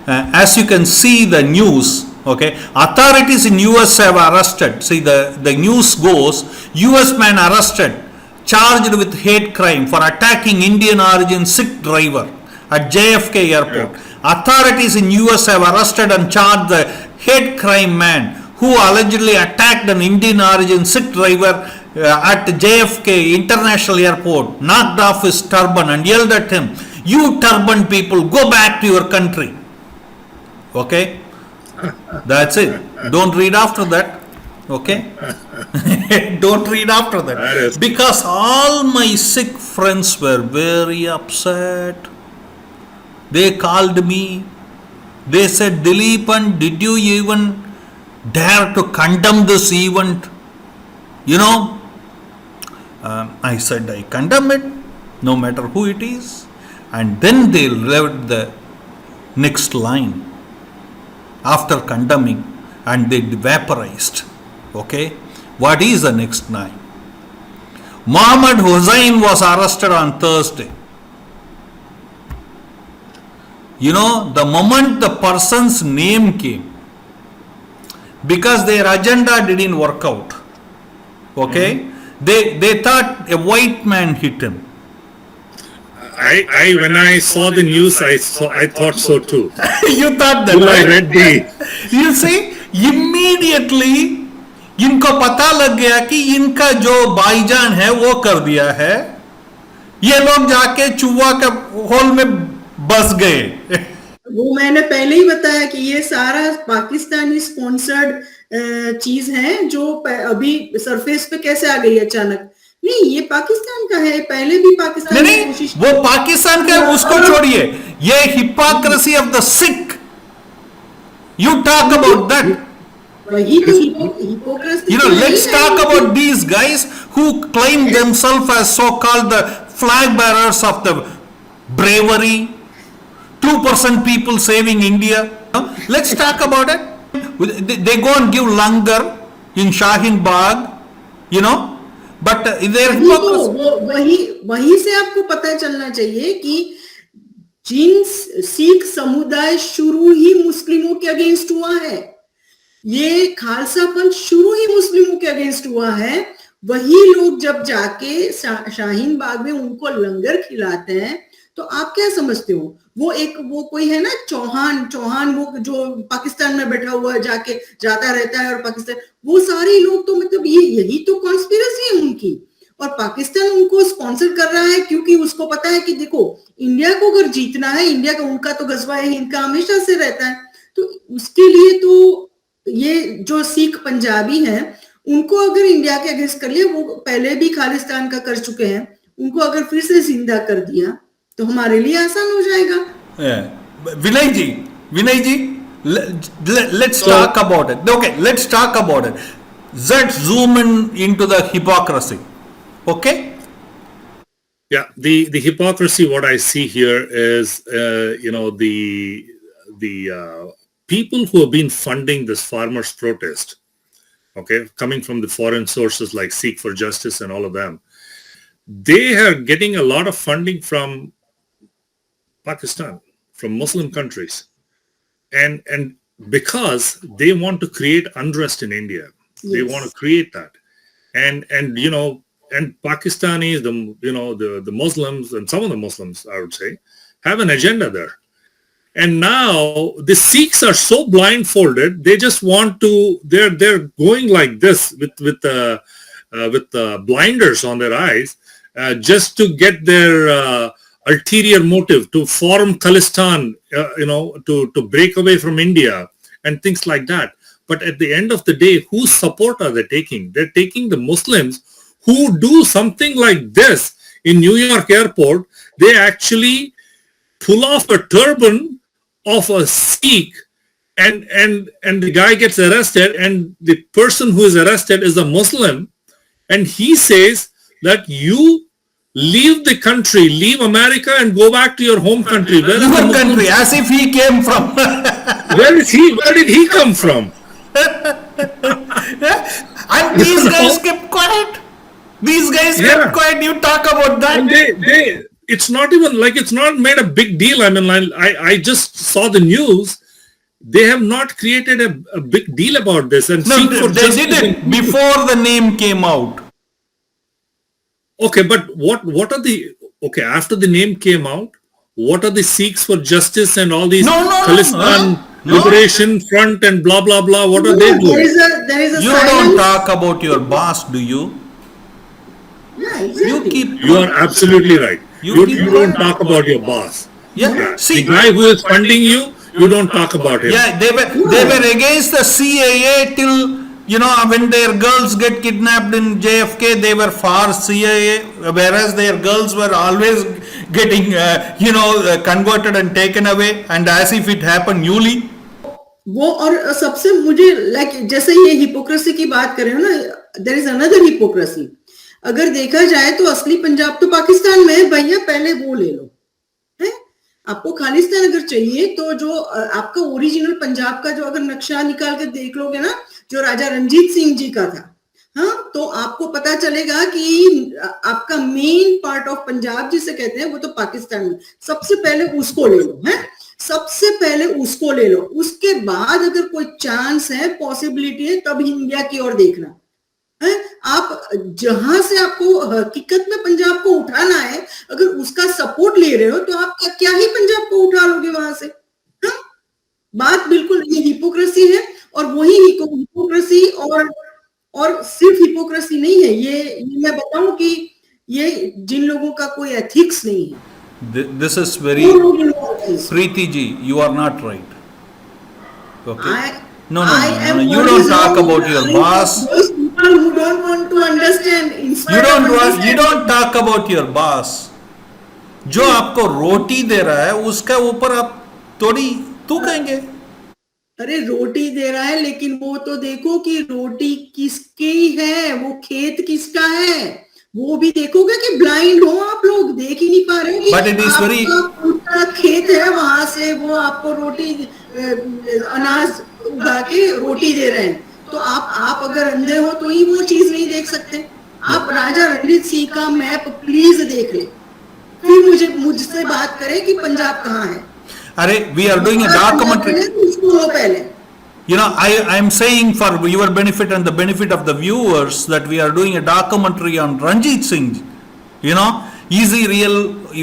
as you can see the news, okay, authorities in US have arrested. See, the news goes, US man arrested, charged with hate crime for attacking Indian origin Sikh driver at JFK airport. Authorities in US have arrested and charged the hate crime man who allegedly attacked an Indian origin Sikh driver at JFK International Airport, knocked off his turban and yelled at him, "You turban people, go back to your country." Okay? That's it. Don't read after that. Okay? Don't read after that. Because all my Sikh friends were very upset. They called me. They said, "Dileepan, did you even dare to condemn this event?" You know, I said, I condemn it, no matter who it is. And then they read the next line after condemning, and they vaporized. Okay, what is the next line? Mohammed Hussain was arrested on Thursday. You know, the moment the person's name came, because their agenda didn't work out, okay, they thought a white man hit him. I when I saw the news, I thought so too. You thought that, Till I right? read the You see, immediately इनको पता लग गया कि इनका जो भाईजान है वो कर दिया है, ये लोग जाके चुवा के होल में बस गए. वो मैंने पहले ही बताया कि ये सारा पाकिस्तानी स्पॉन्सर्ड चीज है जो अभी सरफेस पे कैसे आ गई अचानक. नहीं, ये पाकिस्तान का है, पहले भी पाकिस्तान नहीं, वो पाकिस्तान का है, उसको छोड़िए. ये hypocrisy of the Sikh, you talk about that. वही तो hypocrisy. You know, let's talk about these guys who claim themselves as so-called the flag bearers of the bravery, 2% people saving India. Let's talk about it. They go and give langar in Shaheen Bagh, you know, but they're hypocrisy. वही से आपको पता चलना चाहिए कि जिन सिख समुदाय शुरू ही मुस्लिमों के अगेंस्ट हुआ है, ये खालसा पंथ शुरू ही मुस्लिमों के अगेंस्ट हुआ है. वही लोग जब जाके शाहीन बाग में उनको लंगर खिलाते हैं, तो आप क्या समझते हो? वो कोई है ना चौहान वो जो पाकिस्तान में बैठा हुआ जाके जाता रहता है, और पाकिस्तान वो सारे लोग तो मतलब यही तो कॉन्स्पिरेसी है उनकी. और पाकिस्तान उनको स्पॉन्सर कर रहा है क्योंकि उसको पता है कि देखो, इंडिया को अगर जीतना है, इंडिया का उनका तो गजवा है, इनका हमेशा से रहता है, तो उसके लिए तो ये जो सिख पंजाबी हैं, उनको अगर इंडिया के अगेंस्ट कर लिया, वो पहले भी खालिस्तान का कर चुके हैं, उनको अगर फिर से जिंदा कर दिया तो हमारे लिए आसान हो जाएगा. विनय जी, let's talk about it. Okay, let's talk about it. Let's zoom into the hypocrisy. Okay? Yeah, the hypocrisy, what I see here is, the people who have been funding this farmers' protest, okay, coming from the foreign sources like Seek for Justice and all of them, they are getting a lot of funding from Pakistan, from Muslim countries. And because they want to create unrest in India. Yes. They want to create that. And Pakistanis, the Muslims, and some of the Muslims, I would say, have an agenda there. And now the Sikhs are so blindfolded, they just want to, they're going like this with blinders on their eyes, just to get their ulterior motive to form Khalistan, to break away from India and things like that. But at the end of the day, whose support are they taking? They're taking the Muslims who do something like this in New York airport. They actually pull off a turban of a Sikh, and the guy gets arrested, and the person who is arrested is a Muslim, and he says that you leave the country, leave America and go back to your home country. Your country, as if he came from. Where did he come from? And these guys kept quiet. These guys kept quiet. You talk about that. And it's not even like it's not made a big deal. I mean, I just saw the news. They have not created a big deal about this. And No, Seek for they Justice did it before the name came out. Okay, but what are the okay after the name came out? What are the Sikhs for Justice and all these No, Khalistan no. Liberation Front and blah blah blah? What are they There doing? there is a You silence. don't talk about your boss, do you? Yeah, You exactly. keep. You are absolutely right. You You, keep you don't talk about your boss. Yeah. See, The guy who is funding you, you don't talk about him. yeah, they were against the CAA till, when their girls get kidnapped in JFK, they were for CAA, whereas their girls were always getting, converted and taken away, and as if it happened newly. वो और सबसे मुझे like जैसे ये hypocrisy की बात कर रहे हो ना, देयर इज अनदर हिपोक्रेसी. अगर देखा जाए तो असली पंजाब तो पाकिस्तान में है भैया, पहले वो ले लो. है आपको खालिस्तान अगर चाहिए तो जो आपका ओरिजिनल पंजाब का जो अगर नक्शा निकाल के देख लोगे ना, जो राजा रंजीत सिंह जी का था, हाँ, तो आपको पता चलेगा कि आपका मेन पार्ट ऑफ पंजाब जिसे कहते हैं वो तो पाकिस्तान में. सबसे पहले उसको ले लो. है सबसे पहले उसको ले लो. उसके बाद अगर कोई चांस है, पॉसिबिलिटी है, तब इंडिया की ओर देखना है. आप जहां से आपको हकीकत में पंजाब को उठाना है, अगर उसका सपोर्ट ले रहे हो तो आप क्या ही पंजाब को उठा लोगे वहां से. हाँ? बात बिल्कुल ये हिपोक्रेसी है. और वही हिपोक्रेसी और सिर्फ हिपोक्रेसी नहीं है, ये मैं बताऊं कि ये जिन लोगों का कोई एथिक्स नहीं है. This is very, वो लोग ethics. Preeti ji, you are not right. Okay? No, I am you what don't is talk wrong. about your I- boss. Those people who don't want to understand, in You spite don't of want, you understand- don't talk about your boss. जो आपको रोटी दे रहा है उसका ऊपर आप थोड़ी तू कहेंगे. अरे रोटी दे रहा है, लेकिन वो तो देखो कि रोटी किसकी है, वो खेत किसका है, वो भी देखोगे कि ब्लाइंड हो आप लोग, देख ही नहीं पा रहे हो कि But it is very- आपका पूरा खेत है, वहां से वो आपको रोटी अनाज उगा के रोटी दे रहे हैं. तो आप अगर अंधे हो तो ही वो चीज नहीं देख सकते. आप राजा रणजीत सिंह का मैप प्लीज देख ले, फिर मुझसे बात करें कि पंजाब कहाँ है. अरे we are doing a documentary. उसको लो पहले. I am saying for your benefit and the benefit of the viewers that we are doing a documentary on Ranjit Singh. Is he real?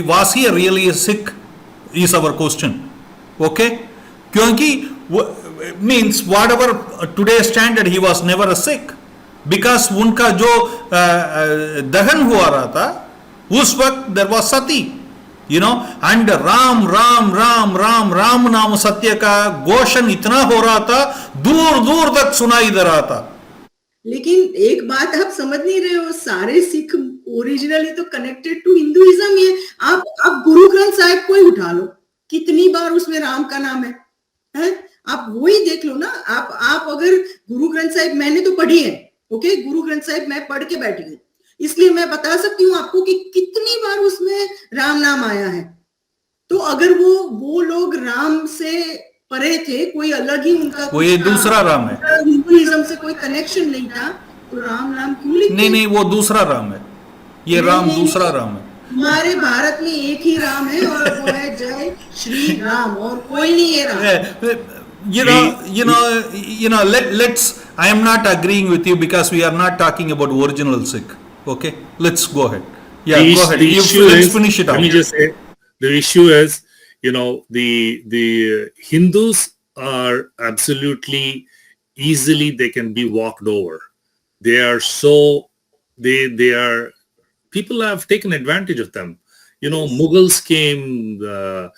Was he really a Sikh? Is our question. Okay? Kyunki means whatever today's standard, he was never a Sikh. Because उनका जो दहन हुआ रहा था उस वक्त there was sati. And Ram नाम सत्य का घोषण इतना हो रहा था, दूर दूर तक सुनाई दे रहा था. लेकिन एक बात आप समझ नहीं रहे हो, सारे सिख ओरिजिनली तो कनेक्टेड टू हिंदुइज्म ही है. आप गुरु ग्रंथ साहिब को ही उठा लो, कितनी बार उसमें राम का नाम है. आप वही देख लो ना. आप अगर गुरु ग्रंथ साहिब मैंने तो पढ़ी है, ओके, गुरु ग्रंथ साहिब मैं पढ़ के बैठी हूँ, इसलिए मैं बता सकती हूँ आपको कि कितनी बार उसमें राम नाम आया है. तो अगर वो लोग राम से परे थे, कोई अलग ही उनका वो ये दूसरा राम है. हिंदुइज्म से कोई कनेक्शन नहीं था, तो राम नाम क्यों लिखते? नहीं, वो दूसरा राम है. ये राम नहीं, दूसरा राम है. हमारे भारत में एक ही राम है और वो है जय श्री राम, और कोई नहीं है Ram. Let's. I am not agreeing with you because we are not talking about original Sikh. Okay, let's go ahead. Yeah, go ahead. Let's finish it Let out. me just say, the issue is, the Hindus are absolutely easily, they can be walked over. They are so, they are, people have taken advantage of them. Mughals came, the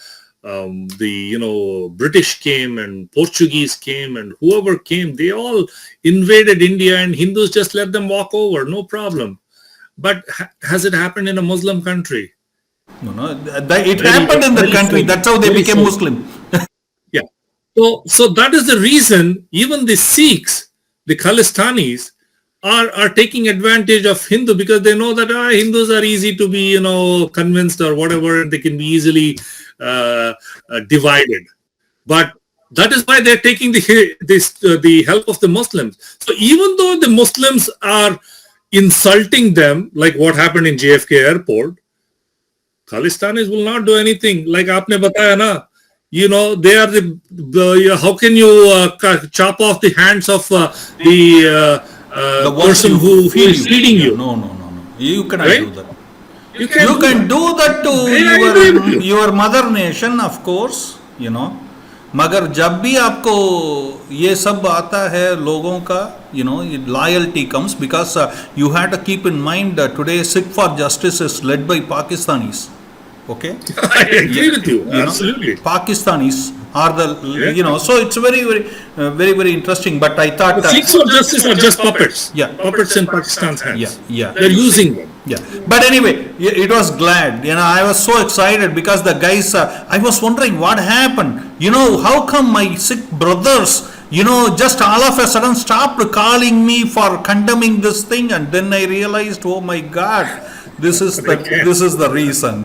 British came and Portuguese came and whoever came, they all invaded India and Hindus just let them walk over, no problem. But has it happened in a Muslim country? No, it happened in the country. That's how they became Muslim. Yeah. So that is the reason even the Sikhs, the Khalistanis, are taking advantage of Hindu because they know that Hindus are easy to be, convinced or whatever, and they can be easily divided. But that is why they're taking the help of the Muslims. So even though the Muslims are insulting them, like what happened in JFK airport, Khalistanis will not do anything. Like आपने बताया ना, they are how can you chop off the hands of the The person who is feeding you? No. You cannot Right? do that. You can You can do that to Yeah, I agree with you. your mother nation, of course, मगर जब भी आपको ये सब आता है लोगों का, loyalty comes, because you have to keep in mind that today Sikh for Justice is led by Pakistanis. Okay? I agree with you. know, Absolutely. Pakistanis are the, Yeah. so it's very interesting. But I thought, Sikhs for justice are just puppets. Yeah. Puppets in Pakistan's hands. Yeah. They're using them. Yeah, but anyway, it was glad. I was so excited because the guys. I was wondering what happened. How come my Sikh brothers, just all of a sudden stopped calling me for condemning this thing, and then I realized, oh my God, this is the reason.